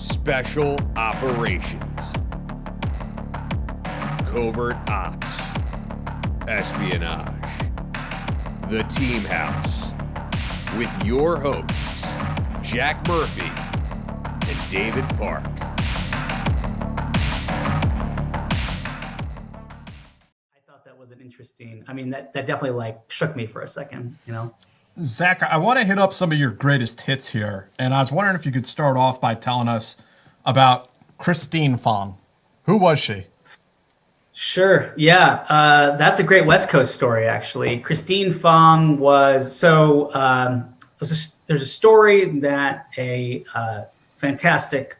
Special Operations, Covert Ops, Espionage, The Team House, with your hosts, Jack Murphy and David Park. I thought that was an interesting, that definitely shook me for a second, Zach, I want to hit up some of your greatest hits here, and I was wondering if you could start off by telling us about Christine Fong. Who was she? Sure. Yeah. That's a great West Coast story, actually. Christine Fong was, there's a story that a fantastic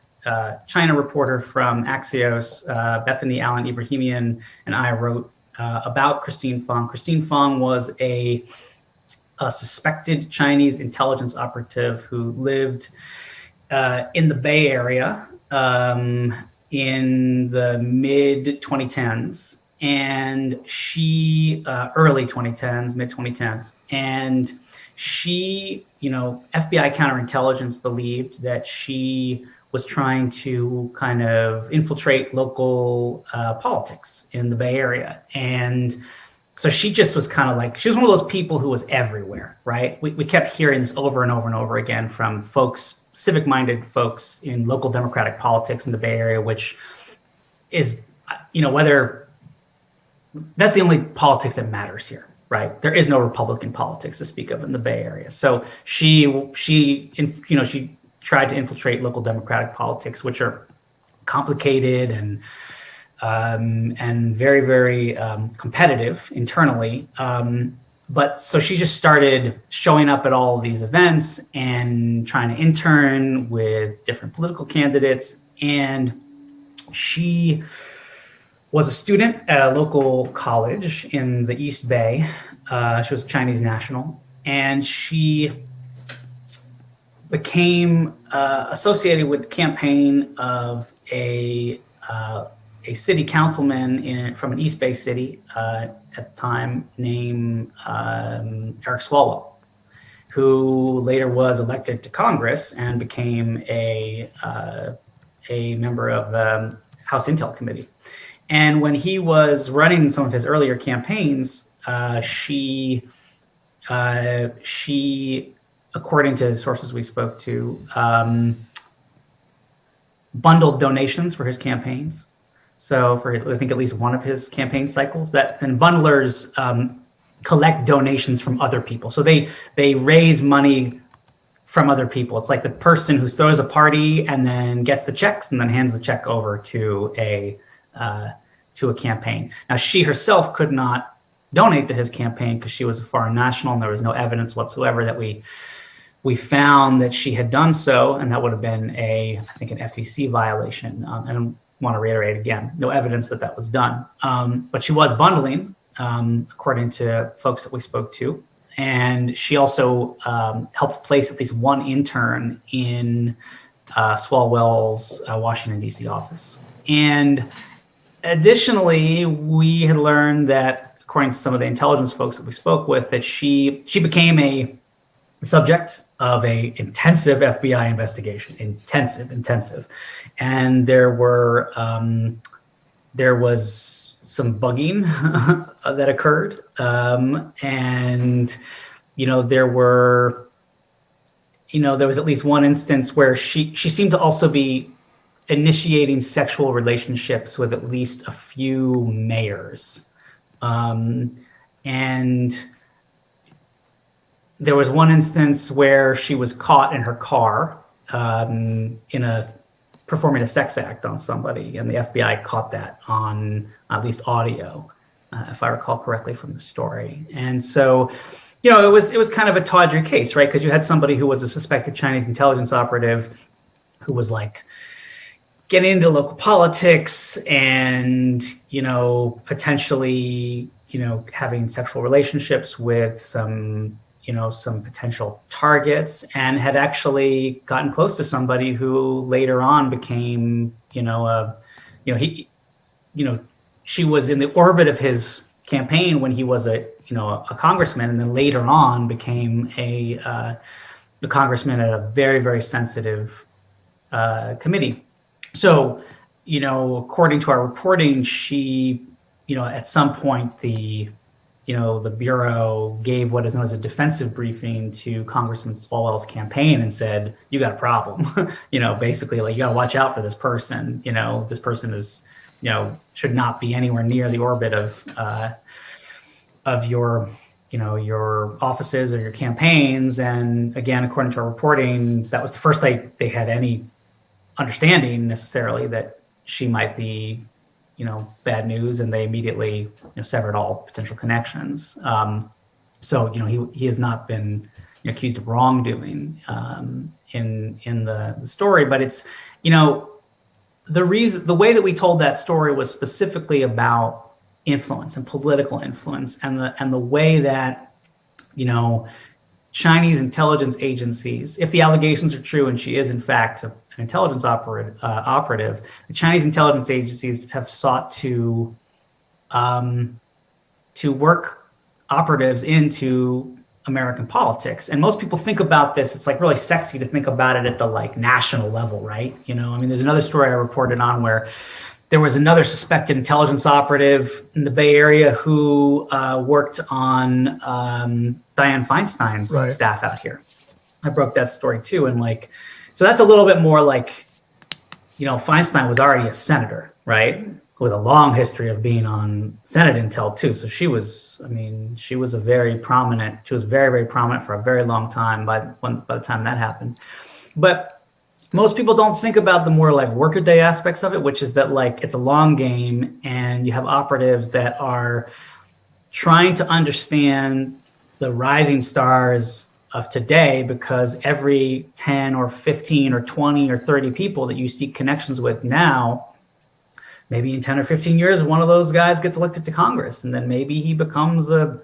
China reporter from Axios, Bethany Allen Ibrahimian, and I wrote about Christine Fong. Christine Fong was a suspected Chinese intelligence operative who lived in the Bay Area in the mid 2010s, and she early 2010s, mid 2010s, and she, FBI counterintelligence believed that she was trying to kind of infiltrate local politics in the Bay Area. And so she just was kind of she was one of those people who was everywhere, right? We kept hearing this over and over and over again from folks, civic-minded folks in local democratic politics in the Bay Area, which is, whether that's the only politics that matters here, right? There is no Republican politics to speak of in the Bay Area. So she tried to infiltrate local democratic politics, which are complicated and very, very competitive internally. But so she just started showing up at all of these events and trying to intern with different political candidates. And she was a student at a local college in the East Bay. She was a Chinese national, and she became associated with the campaign of a city councilman from an East Bay city at the time named Eric Swalwell, who later was elected to Congress and became a member of the House Intel Committee. And when he was running some of his earlier campaigns, she, according to sources we spoke to, bundled donations for his campaigns. So for I think at least one of his campaign cycles, and bundlers collect donations from other people. So they raise money from other people. It's like the person who throws a party and then gets the checks and then hands the check over to a campaign. Now, she herself could not donate to his campaign because she was a foreign national, and there was no evidence whatsoever that we found that she had done so, and that would have been I think an FEC violation. And I want to reiterate again, no evidence that was done. But she was bundling, according to folks that we spoke to. And she also helped place at least one intern in Swalwell's Washington, D.C. office. And additionally, we had learned that, according to some of the intelligence folks that we spoke with, that she became a subject of a intensive FBI investigation, intensive. And there was some bugging that occurred. And, there was at least one instance where she seemed to also be initiating sexual relationships with at least a few mayors. And there was one instance where she was caught in her car performing a sex act on somebody, and the FBI caught that on at least audio, if I recall correctly from the story. And so, it was kind of a tawdry case, right? Because you had somebody who was a suspected Chinese intelligence operative who was getting into local politics and, potentially, having sexual relationships with some potential targets, and had actually gotten close to somebody who later on became, she was in the orbit of his campaign when he was a congressman, and then later on became the congressman at a very, very sensitive committee. So, according to our reporting, she, at some point the Bureau gave what is known as a defensive briefing to Congressman Swalwell's campaign and said, you got a problem, basically like you got to watch out for this person. This person is, should not be anywhere near the orbit of your offices or your campaigns. And again, according to our reporting, that was the first they had any understanding necessarily that she might be, bad news, and they immediately severed all potential connections. So he has not been accused of wrongdoing in the story, but it's the way that we told that story was specifically about influence and political influence, and the way that Chinese intelligence agencies, if the allegations are true and she is in fact an intelligence operative, the Chinese intelligence agencies have sought to work operatives into American politics. And most people think about this, it's like really sexy to think about it at the like national level, right? There's another story I reported on where there was another suspected intelligence operative in the Bay Area who worked on Dianne Feinstein's staff out here. I broke that story too. And so that's a little bit more like, Feinstein was already a senator, right? With a long history of being on Senate Intel too. So she was very, very prominent for a very long time by the time that happened. But most people don't think about the more like workaday aspects of it, which is that it's a long game and you have operatives that are trying to understand the rising stars of today, because every 10 or 15 or 20 or 30 people that you seek connections with now, maybe in 10 or 15 years, one of those guys gets elected to Congress, and then maybe he becomes a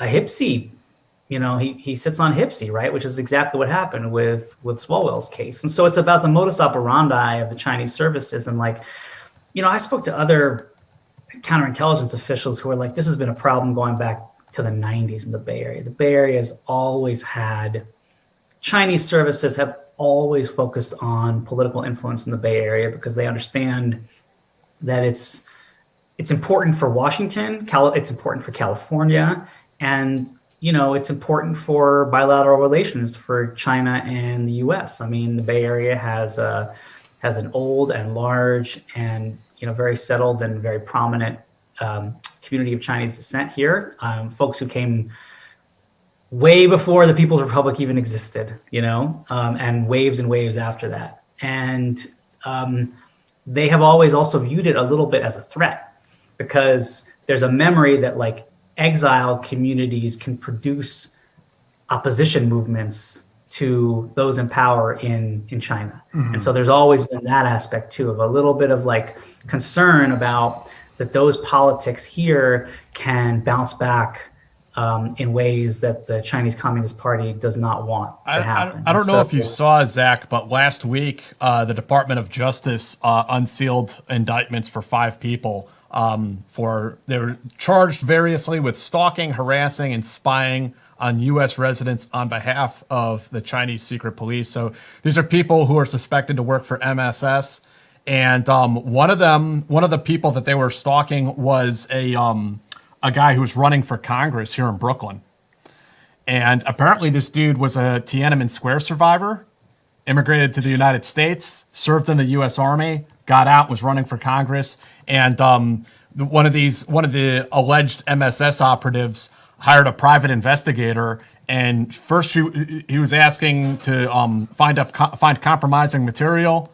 HIPSI. He sits on HIPSI, right? Which is exactly what happened with Swalwell's case. And so it's about the modus operandi of the Chinese services. And I spoke to other counterintelligence officials who are like, this has been a problem going back to the 90s in the Bay Area. The Bay Area has always had, Chinese services have always focused on political influence in the Bay Area because they understand that it's important for Washington, it's important for California, and it's important for bilateral relations for China and the U.S. The Bay Area has an old and large and very settled and very prominent community of Chinese descent here. Folks who came way before the People's Republic even existed, and waves after that. And they have always also viewed it a little bit as a threat, because there's a memory that exile communities can produce opposition movements to those in power in China. Mm-hmm. And so there's always been that aspect too, of a little bit of concern about that those politics here can bounce back in ways that the Chinese Communist Party does not want to happen. I don't know if you saw, Zach, but last week the Department of Justice unsealed indictments for 5 people. They were charged variously with stalking, harassing, and spying on U.S. residents on behalf of the Chinese secret police. So these are people who are suspected to work for MSS. And one of the people that they were stalking was a guy who was running for Congress here in Brooklyn. And apparently this dude was a Tiananmen Square survivor, immigrated to the United States, served in the U.S. Army, got out, was running for Congress. And one of the alleged MSS operatives hired a private investigator. And first he was asking to find compromising material.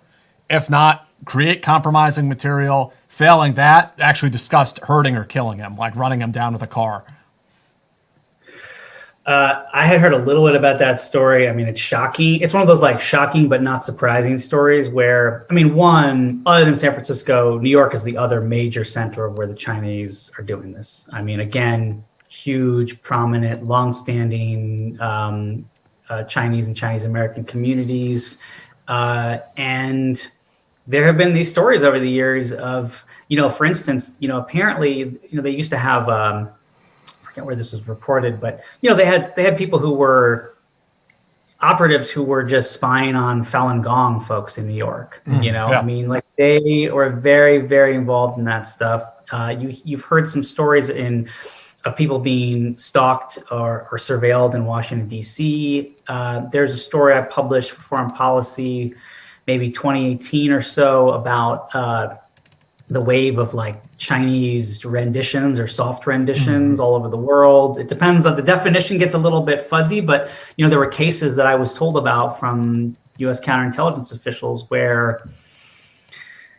If not, create compromising material. Failing that, actually discussed hurting or killing him, like running him down with a car. I had heard a little bit about that story. It's shocking. It's one of those shocking but not surprising stories where, one, other than San Francisco, New York is the other major center of where the Chinese are doing this. Again, huge, prominent, longstanding Chinese and Chinese American communities. And there have been these stories over the years of, for instance, apparently, they used to have, I forget where this was reported, but, they had people who were operatives who were just spying on Falun Gong folks in New York. Yeah. I mean, like they were very, very involved in that stuff. You've heard some stories of people being stalked or surveilled in Washington, D.C. There's a story I published for Foreign Policy, maybe 2018 or so, about the wave of like Chinese renditions or soft renditions all over the world. It depends on the definition, gets a little bit fuzzy, but there were cases that I was told about from U.S. counterintelligence officials where,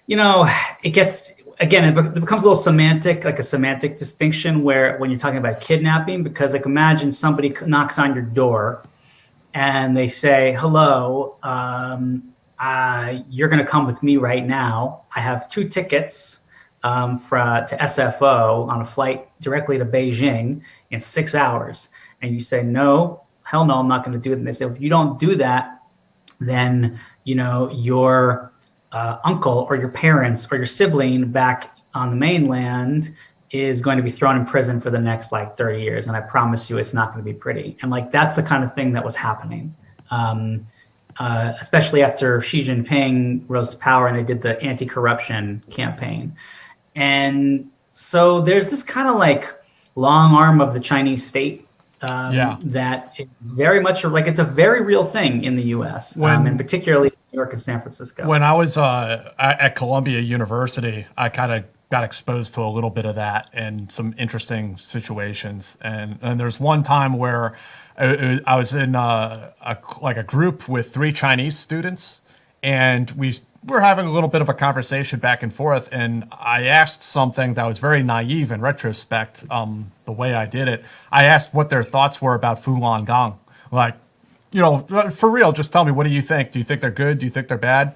it gets, again, it becomes a little semantic, like a semantic distinction where when you're talking about kidnapping, because like imagine somebody knocks on your door and they say, hello, you're going to come with me right now. I have 2 tickets to SFO on a flight directly to Beijing in 6 hours. And you say, no, hell no, I'm not going to do it. And they say, if you don't do that, then, your uncle or your parents or your sibling back on the mainland is going to be thrown in prison for the next like 30 years. And I promise you, it's not going to be pretty. And like, that's the kind of thing that was happening. Especially after Xi Jinping rose to power and they did the anti-corruption campaign. And so there's this kind of like long arm of the Chinese state that is very much like, it's a very real thing in the US, and particularly New York and San Francisco. When I was at Columbia University, I kind of got exposed to a little bit of that and some interesting situations. And there's one time where I was in a group with 3 Chinese students, and we were having a little bit of a conversation back and forth. And I asked something that was very naive in retrospect, the way I did it. I asked what their thoughts were about Falun Gong. Like, for real, just tell me, what do you think? Do you think they're good? Do you think they're bad?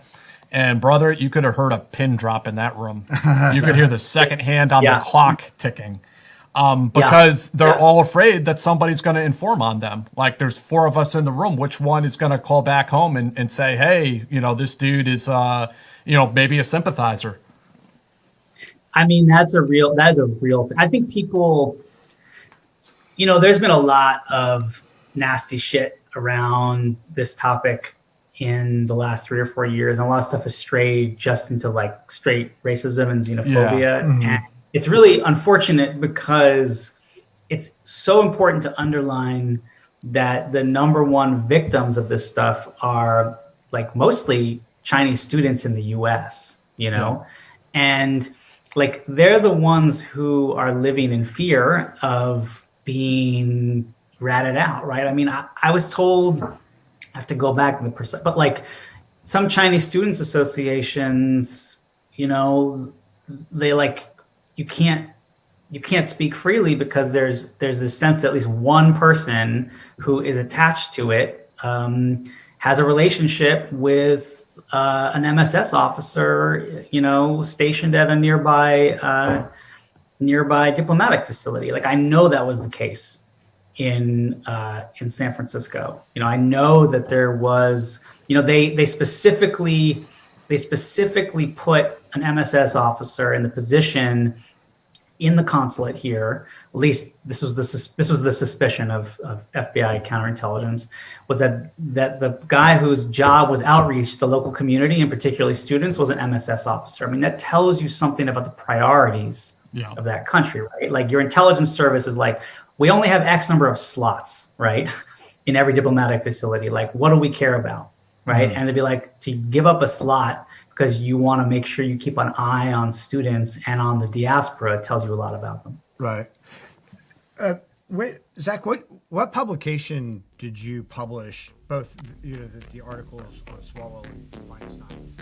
And brother, you could have heard a pin drop in that room. You could hear the second hand on the clock ticking. Because they're all afraid that somebody's going to inform on them. Like there's 4 of us in the room. Which one is going to call back home and say, hey, this dude is, maybe a sympathizer? I mean, that is a real thing. I think people, there's been a lot of nasty shit around this topic in the last 3 or 4 years. And a lot of stuff has strayed just into like straight racism and xenophobia. Yeah. And it's really unfortunate because it's so important to underline that the number one victims of this stuff are like mostly Chinese students in the US, and like they're the ones who are living in fear of being ratted out, right? I mean, I was told, I have to go back to the but like some Chinese students associations, they like, you can't speak freely because there's this sense that at least one person who is attached to it has a relationship with an MSS officer, stationed at a nearby diplomatic facility. Like I know that was the case in San Francisco. I know that there was, they specifically put an MSS officer in the position in the consulate here. At least this was the suspicion of FBI counterintelligence, was that the guy whose job was outreach to the local community and particularly students was an MSS officer. I mean, that tells you something about the priorities of that country, right? Like your intelligence service is like, we only have X number of slots, right? In every diplomatic facility. Like, what do we care about, right? And they'd be like, to give up a slot because you want to make sure you keep an eye on students and on the diaspora, it tells you a lot about them. Right. Wait, Zach, what publication did you publish both the articles on Swalwell and Feinstein?